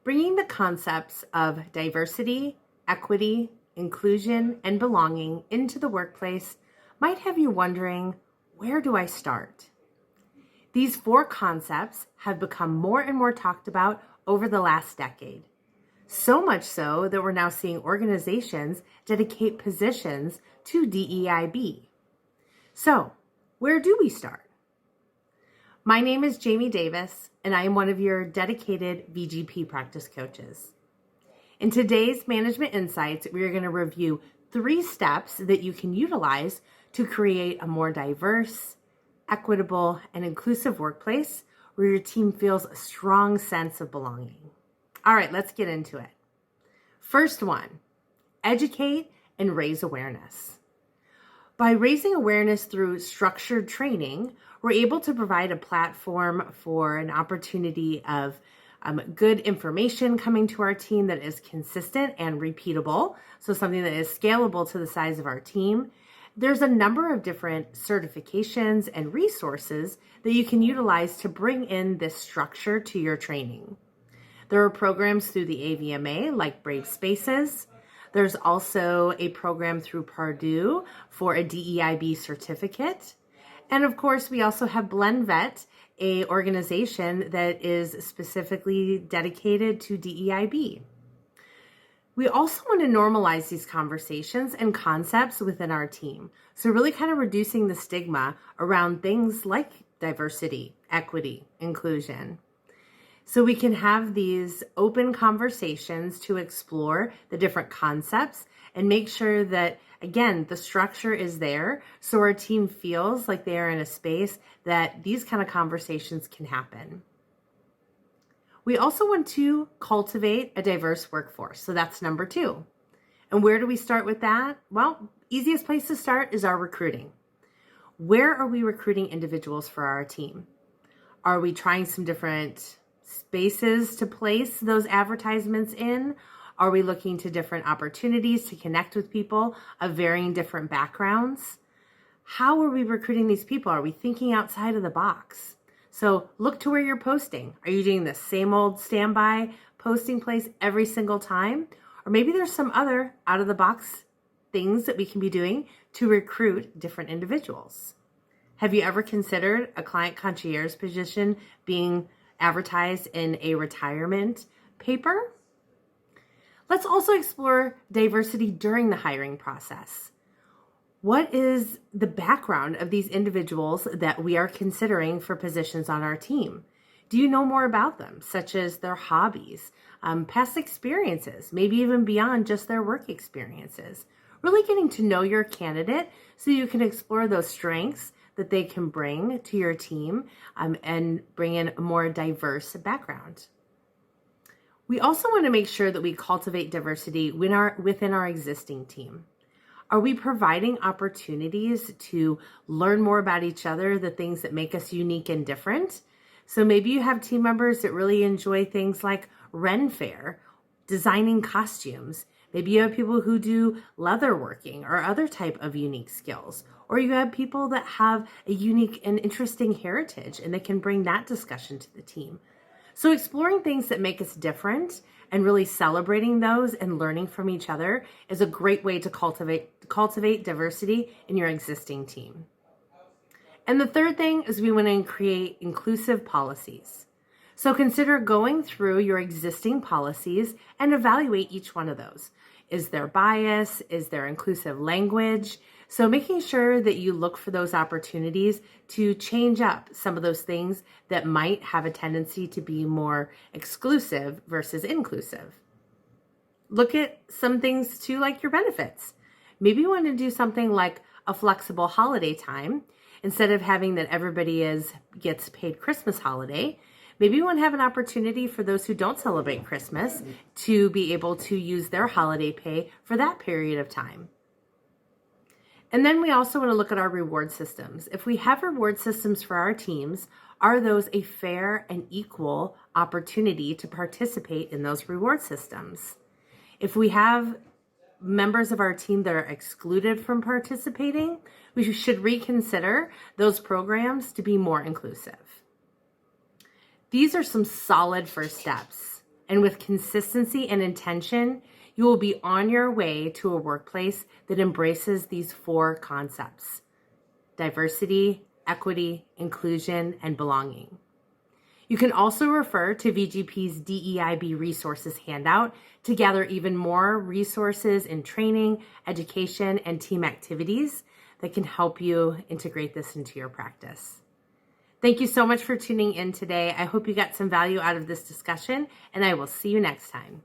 Bringing the concepts of diversity, equity, inclusion, and belonging into the workplace might have you wondering, where do I start? These 4 concepts have become more and more talked about over the last decade. So much so that we're now seeing organizations dedicate positions to DEIB. So, where do we start? My name is Jamie Davis, and I am one of your dedicated VGP practice coaches. In today's Management Insights, we are going to review 3 steps that you can utilize to create a more diverse, equitable, and inclusive workplace where your team feels a strong sense of belonging. All right, let's get into it. First one, educate and raise awareness. By raising awareness through structured training, we're able to provide a platform for an opportunity of good information coming to our team that is consistent and repeatable, so something that is scalable to the size of our team. There's a number of different certifications and resources that you can utilize to bring in this structure to your training. There are programs through the AVMA like Brave Spaces. There's also a program through Purdue for a DEIB certificate. And of course, we also have BlendVet, an organization that is specifically dedicated to DEIB. We also want to normalize these conversations and concepts within our team. So really kind of reducing the stigma around things like diversity, equity, inclusion. So we can have these open conversations to explore the different concepts and make sure that, again, the structure is there so our team feels like they are in a space that these kind of conversations can happen. We also want to cultivate a diverse workforce. So that's number 2. And where do we start with that? Well, easiest place to start is our recruiting. Where are we recruiting individuals for our team? Are we trying some different spaces to place those advertisements in? Are we looking to different opportunities to connect with people of varying different backgrounds? How are we recruiting these people? Are we thinking outside of the box? So look to where you're posting. Are you doing the same old standby posting place every single time? Or maybe there's some other out of the box things that we can be doing to recruit different individuals. Have you ever considered a client concierge position being advertised in a retirement paper? Let's also explore diversity during the hiring process. What is the background of these individuals that we are considering for positions on our team? Do you know more about them, such as their hobbies, past experiences, maybe even beyond just their work experiences? Really getting to know your candidate so you can explore those strengths that they can bring to your team and bring in a more diverse background. We also want to make sure that we cultivate diversity within our existing team. Are we providing opportunities to learn more about each other, the things that make us unique and different? So maybe you have team members that really enjoy things like Ren Fair, designing costumes. Maybe you have people who do leather working or other type of unique skills. Or you have people that have a unique and interesting heritage and they can bring that discussion to the team. So exploring things that make us different and really celebrating those and learning from each other is a great way to cultivate diversity in your existing team. And the third thing is we want to create inclusive policies. So consider going through your existing policies and evaluate each one of those. Is there bias? Is there inclusive language? So making sure that you look for those opportunities to change up some of those things that might have a tendency to be more exclusive versus inclusive. Look at some things too, like your benefits. Maybe you want to do something like a flexible holiday time. Instead of having that everybody gets paid Christmas holiday, maybe you want to have an opportunity for those who don't celebrate Christmas to be able to use their holiday pay for that period of time. And then we also want to look at our reward systems. If we have reward systems for our teams, are those a fair and equal opportunity to participate in those reward systems? If we have members of our team that are excluded from participating, we should reconsider those programs to be more inclusive. These are some solid first steps. And with consistency and intention, you will be on your way to a workplace that embraces these 4 concepts: diversity, equity, inclusion, and belonging. You can also refer to VGP's DEIB resources handout to gather even more resources in training, education, and team activities that can help you integrate this into your practice. Thank you so much for tuning in today. I hope you got some value out of this discussion, and I will see you next time.